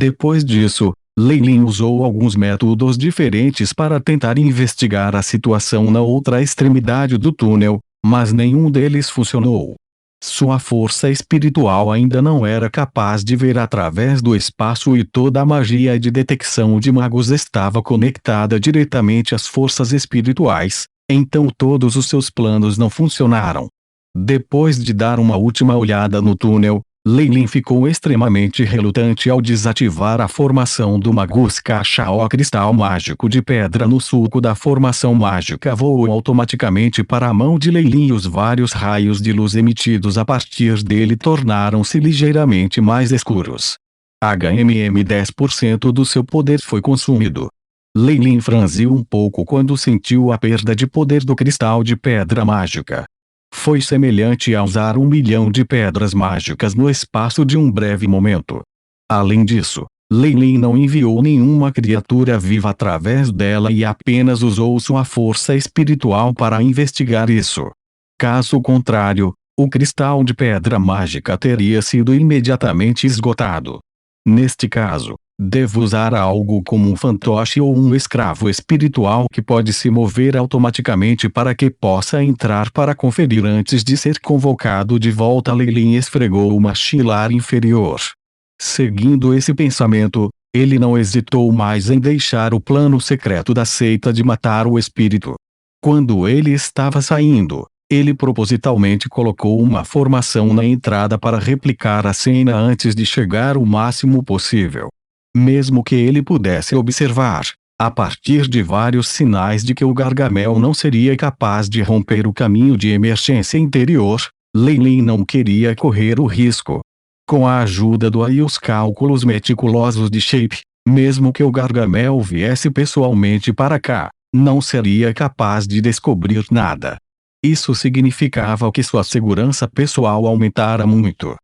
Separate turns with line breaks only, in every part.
Depois disso, Lei Lin usou alguns métodos diferentes para tentar investigar a situação na outra extremidade do túnel, mas nenhum deles funcionou. Sua força espiritual ainda não era capaz de ver através do espaço e toda a magia de detecção de magos estava conectada diretamente às forças espirituais, então todos os seus planos não funcionaram. Depois de dar uma última olhada no túnel, Lei Lin ficou extremamente relutante ao desativar a formação do Magus Caixa. O cristal mágico de pedra no sulco da formação mágica voou automaticamente para a mão de Lei Lin e os vários raios de luz emitidos a partir dele tornaram-se ligeiramente mais escuros. 10% do seu poder foi consumido. Lei Lin franziu um pouco quando sentiu a perda de poder do cristal de pedra mágica. Foi semelhante a usar 1 milhão de pedras mágicas no espaço de um breve momento. Além disso, Lei Lin não enviou nenhuma criatura viva através dela e apenas usou sua força espiritual para investigar isso. Caso contrário, o cristal de pedra mágica teria sido imediatamente esgotado. Neste caso, devo usar algo como um fantoche ou um escravo espiritual que pode se mover automaticamente para que possa entrar para conferir antes de ser convocado de volta. Lei Lin esfregou o maxilar inferior. Seguindo esse pensamento, ele não hesitou mais em deixar o plano secreto da seita de matar o espírito. Quando ele estava saindo, ele propositalmente colocou uma formação na entrada para replicar a cena antes de chegar o máximo possível. Mesmo que ele pudesse observar, a partir de vários sinais de que o Gargamel não seria capaz de romper o caminho de emergência interior, Lei Lin não queria correr o risco. Com a ajuda do AI e os cálculos meticulosos de Shape, mesmo que o Gargamel viesse pessoalmente para cá, não seria capaz de descobrir nada. Isso significava que sua segurança pessoal aumentara muito.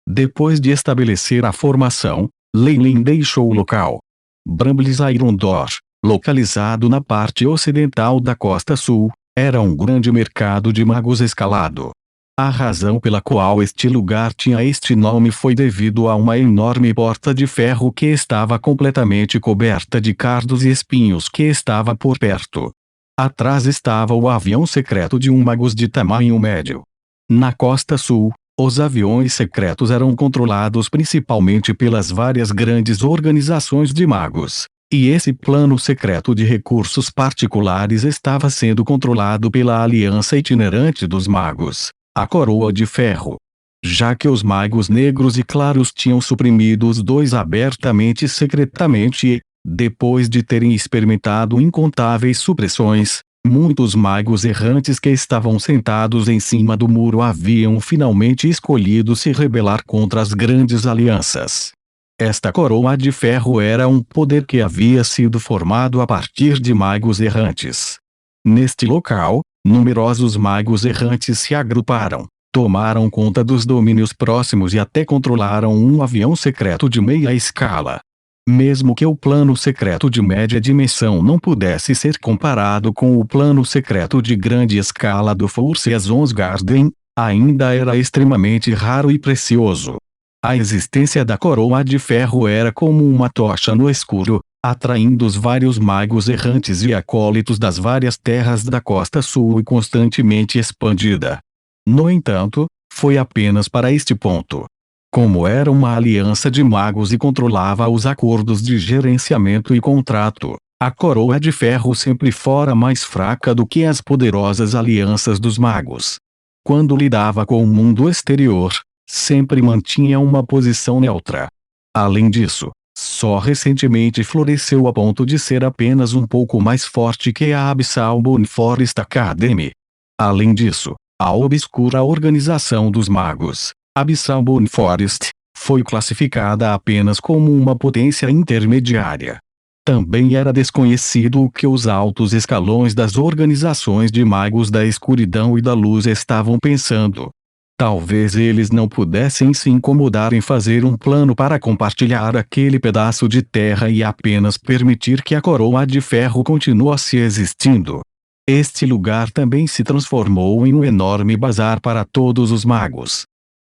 Depois de estabelecer a formação, Lei Lin deixou o local. Brambles Iron Door, localizado na parte ocidental da costa sul, era um grande mercado de magos escalado. A razão pela qual este lugar tinha este nome foi devido a uma enorme porta de ferro que estava completamente coberta de cardos e espinhos que estava por perto. Atrás estava o avião secreto de um magus de tamanho médio. Na costa sul, os aviões secretos eram controlados principalmente pelas várias grandes organizações de magos, e esse plano secreto de recursos particulares estava sendo controlado pela Aliança Itinerante dos Magos, a Coroa de Ferro. Já que os magos negros e claros tinham suprimido os dois abertamente e secretamente e, depois de terem experimentado incontáveis supressões, muitos magos errantes que estavam sentados em cima do muro haviam finalmente escolhido se rebelar contra as grandes alianças. Esta coroa de ferro era um poder que havia sido formado a partir de magos errantes. Neste local, numerosos magos errantes se agruparam, tomaram conta dos domínios próximos e até controlaram um avião secreto de meia escala. Mesmo que o plano secreto de média dimensão não pudesse ser comparado com o plano secreto de grande escala do Forces Garden, ainda era extremamente raro e precioso. A existência da coroa de ferro era como uma tocha no escuro, atraindo os vários magos errantes e acólitos das várias terras da costa sul e constantemente expandida. No entanto, foi apenas para este ponto. Como era uma aliança de magos e controlava os acordos de gerenciamento e contrato, a coroa de ferro sempre fora mais fraca do que as poderosas alianças dos magos. Quando lidava com o mundo exterior, sempre mantinha uma posição neutra. Além disso, só recentemente floresceu a ponto de ser apenas um pouco mais forte que a Abyssal Moonforest Academy. Além disso, a obscura organização dos magos, Abyssal Moonforest, foi classificada apenas como uma potência intermediária. Também era desconhecido o que os altos escalões das organizações de magos da escuridão e da luz estavam pensando. Talvez eles não pudessem se incomodar em fazer um plano para compartilhar aquele pedaço de terra e apenas permitir que a coroa de ferro continuasse existindo. Este lugar também se transformou em um enorme bazar para todos os magos.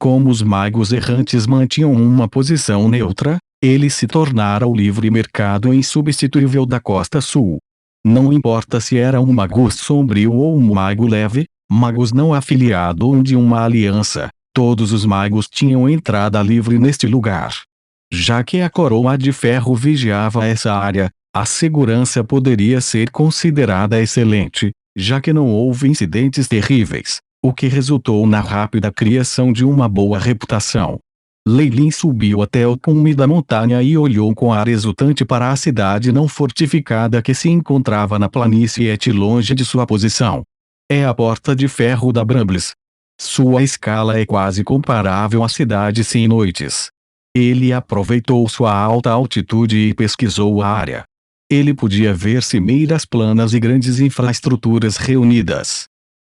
Como os magos errantes mantinham uma posição neutra, Ele se tornara o livre mercado insubstituível da Costa Sul. Não importa se era um mago sombrio ou um mago leve, magos não afiliados ou de uma aliança, todos os magos tinham entrada livre neste lugar. Já que a Coroa de Ferro vigiava essa área, a segurança poderia ser considerada excelente, já que não houve incidentes terríveis, o que resultou na rápida criação de uma boa reputação. Lei Lin subiu até o cume da montanha e olhou com ar exultante para a cidade não fortificada que se encontrava na planície longe de sua posição. É a Porta de Ferro da Brambles. Sua escala é quase comparável à cidade sem noites. Ele aproveitou sua alta altitude e pesquisou a área. Ele podia ver cimeiras planas e grandes infraestruturas reunidas.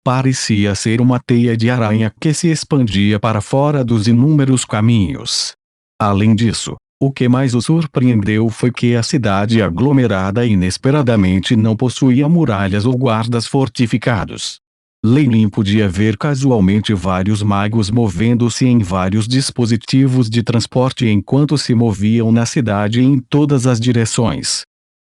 Parecia ser uma teia de aranha que se expandia para fora dos inúmeros caminhos. Além disso, o que mais o surpreendeu foi que a cidade aglomerada inesperadamente não possuía muralhas ou guardas fortificados. Lei Lin podia ver casualmente vários magos movendo-se em vários dispositivos de transporte enquanto se moviam na cidade em todas as direções.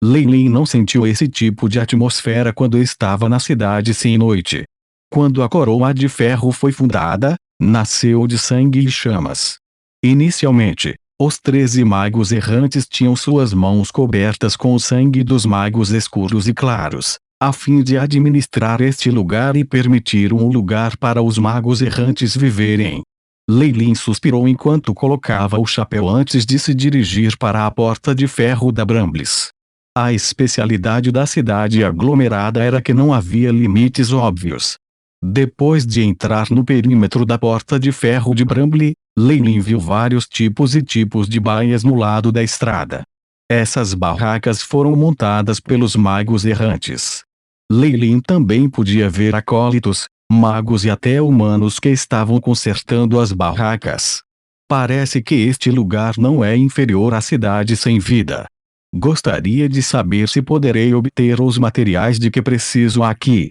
Lei Lin não sentiu esse tipo de atmosfera quando estava na cidade sem noite. Quando a Coroa de Ferro foi fundada, nasceu de sangue e chamas. Inicialmente, os 13 magos errantes tinham suas mãos cobertas com o sangue dos magos escuros e claros, a fim de administrar este lugar e permitir um lugar para os magos errantes viverem. Lei Lin suspirou enquanto colocava o chapéu antes de se dirigir para a Porta de Ferro da Brambles. A especialidade da cidade aglomerada era que não havia limites óbvios. Depois de entrar no perímetro da Porta de Ferro de Bramble, Lei Lin viu vários tipos e tipos de baias no lado da estrada. Essas barracas foram montadas pelos magos errantes. Lei Lin também podia ver acólitos, magos e até humanos que estavam consertando as barracas. Parece que este lugar não é inferior à cidade sem vida. Gostaria de saber se poderei obter os materiais de que preciso aqui.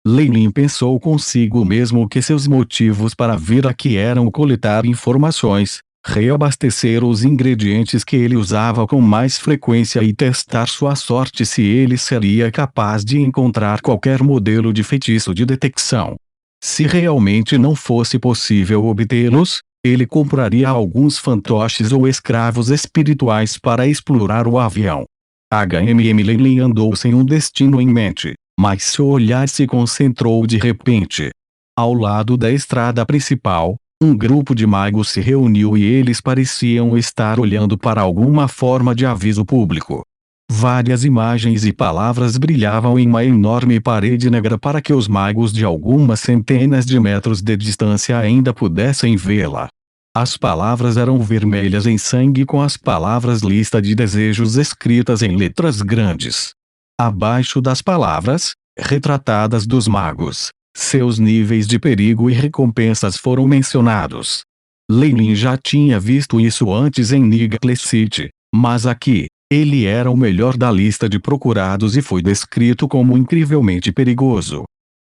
Lei Lin pensou consigo mesmo que seus motivos para vir aqui eram coletar informações, reabastecer os ingredientes que ele usava com mais frequência e testar sua sorte se ele seria capaz de encontrar qualquer modelo de feitiço de detecção. Se realmente não fosse possível obtê-los, ele compraria alguns fantoches ou escravos espirituais para explorar o avião. Lei Lin andou sem um destino em mente, mas seu olhar se concentrou de repente. Ao lado da estrada principal, um grupo de magos se reuniu e eles pareciam estar olhando para alguma forma de aviso público. Várias imagens e palavras brilhavam em uma enorme parede negra para que os magos de algumas centenas de metros de distância ainda pudessem vê-la. As palavras eram vermelhas em sangue com as palavras lista de desejos escritas em letras grandes. Abaixo das palavras, retratadas dos magos, seus níveis de perigo e recompensas foram mencionados. Lei Lin já tinha visto isso antes em Nightclay City, mas aqui, ele era o melhor da lista de procurados e foi descrito como incrivelmente perigoso.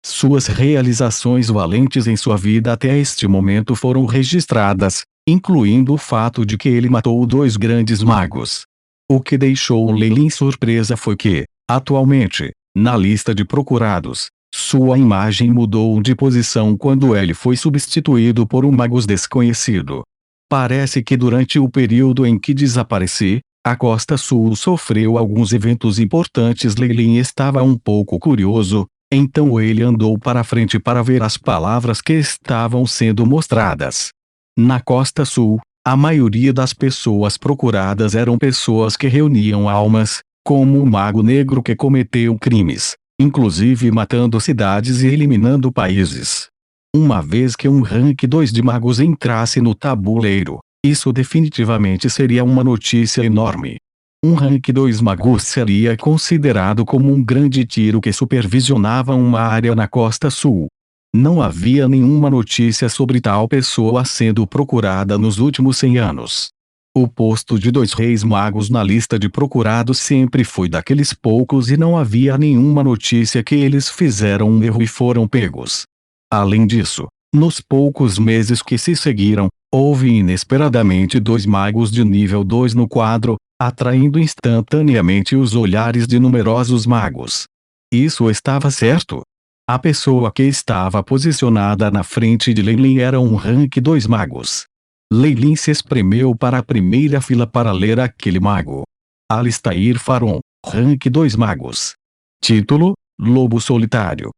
Suas realizações valentes em sua vida até este momento foram registradas, incluindo o fato de que ele matou 2 grandes magos. O que deixou Lei Lin surpresa foi que, atualmente, na lista de procurados, sua imagem mudou de posição quando ele foi substituído por um mago desconhecido. Parece que durante o período em que desapareci, a Costa Sul sofreu alguns eventos importantes. Lei Lin estava um pouco curioso, então ele andou para frente para ver as palavras que estavam sendo mostradas. Na Costa Sul, a maioria das pessoas procuradas eram pessoas que reuniam almas, como o Mago Negro que cometeu crimes, inclusive matando cidades e eliminando países. Uma vez que um rank 2 de magos entrasse no tabuleiro, isso definitivamente seria uma notícia enorme. Um rank 2 mago seria considerado como um grande tiro que supervisionava uma área na Costa Sul. Não havia nenhuma notícia sobre tal pessoa sendo procurada nos últimos 100 anos. O posto de 2 reis magos na lista de procurados sempre foi daqueles poucos e não havia nenhuma notícia que eles fizeram um erro e foram pegos. Além disso, nos poucos meses que se seguiram, Houve inesperadamente 2 magos de nível 2 no quadro, atraindo instantaneamente os olhares de numerosos magos. Isso estava certo. A pessoa que estava posicionada na frente de Leilin era um rank 2 magos. Leilin se espremeu para a primeira fila para ler aquele mago. Alistair Faron, rank 2 magos. Título: Lobo Solitário.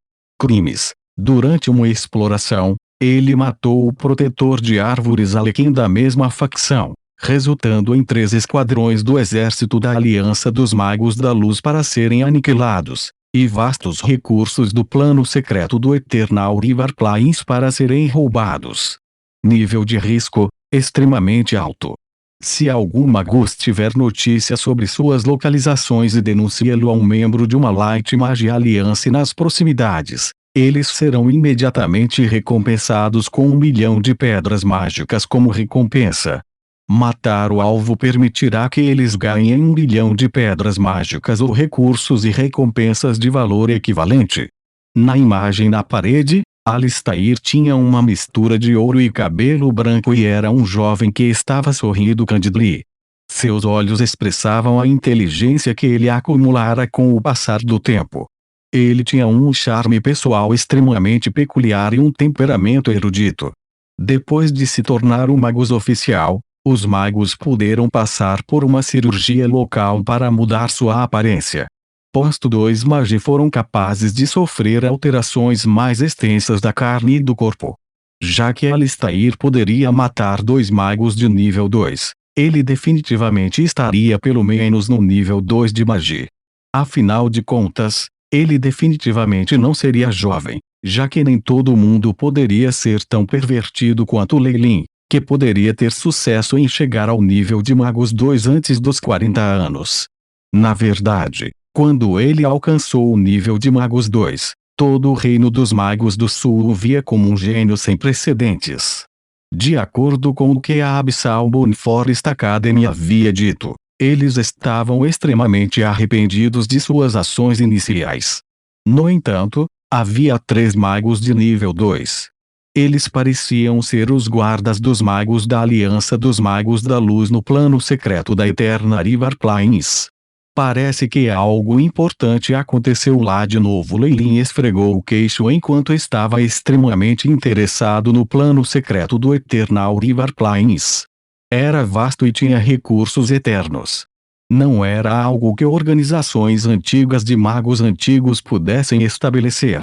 Crimes: durante uma exploração, ele matou o protetor de árvores Alequim da mesma facção, resultando em 3 esquadrões do exército da Aliança dos Magos da Luz para serem aniquilados, e vastos recursos do plano secreto do Eternal River Plains para serem roubados. Nível de risco: extremamente alto. Se algum mago tiver notícia sobre suas localizações e denuncia-lo a um membro de uma Light Mage Alliance nas proximidades, eles serão imediatamente recompensados com 1 milhão de pedras mágicas como recompensa. Matar o alvo permitirá que eles ganhem 1 milhão de pedras mágicas ou recursos e recompensas de valor equivalente. Na imagem na parede, Alistair tinha uma mistura de ouro e cabelo branco e era um jovem que estava sorrindo candidly. Seus olhos expressavam a inteligência que ele acumulara com o passar do tempo. Ele tinha um charme pessoal extremamente peculiar e um temperamento erudito. Depois de se tornar um magus oficial, os magos puderam passar por uma cirurgia local para mudar sua aparência. Posto 2 Magi foram capazes de sofrer alterações mais extensas da carne e do corpo. Já que Alistair poderia matar 2 magos de nível 2, ele definitivamente estaria pelo menos no nível 2 de magia. Afinal de contas, ele definitivamente não seria jovem, já que nem todo mundo poderia ser tão pervertido quanto Leilin, que poderia ter sucesso em chegar ao nível de magos 2 antes dos 40 anos. Na verdade, quando ele alcançou o nível de magos 2, todo o reino dos magos do sul o via como um gênio sem precedentes. De acordo com o que a Abyssal Moon Forest Academy havia dito, eles estavam extremamente arrependidos de suas ações iniciais. No entanto, havia 3 magos de nível 2. Eles pareciam ser os guardas dos magos da Aliança dos Magos da Luz no plano secreto da Eterna River Plains. Parece que algo importante aconteceu lá de novo. Leilin esfregou o queixo enquanto estava extremamente interessado no plano secreto do Eternal River Plains. Era vasto e tinha recursos eternos. Não era algo que organizações antigas de magos antigos pudessem estabelecer.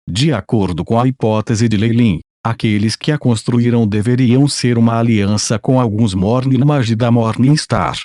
De acordo com a hipótese de Leilin, aqueles que a construíram deveriam ser uma aliança com alguns Morning Magi da Morningstar.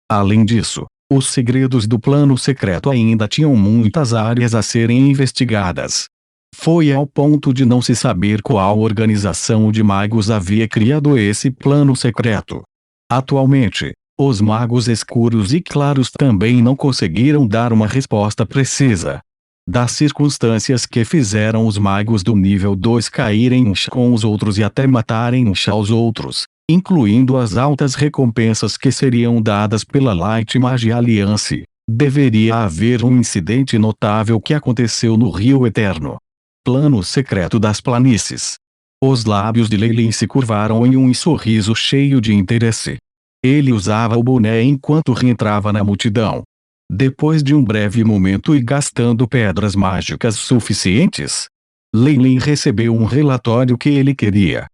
Além disso, os segredos do plano secreto ainda tinham muitas áreas a serem investigadas. Foi ao ponto de não se saber qual organização de magos havia criado esse plano secreto. Atualmente, os magos escuros e claros também não conseguiram dar uma resposta precisa. Das circunstâncias que fizeram os magos do nível 2 caírem uns com os outros e até matarem uns aos outros, incluindo as altas recompensas que seriam dadas pela Light Mage Alliance, deveria haver um incidente notável que aconteceu no Rio Eterno. Plano secreto das planícies. Os lábios de Leilin se curvaram em um sorriso cheio de interesse. Ele usava o boné enquanto reentrava na multidão. Depois de um breve momento e gastando pedras mágicas suficientes, Leilin recebeu um relatório que ele queria.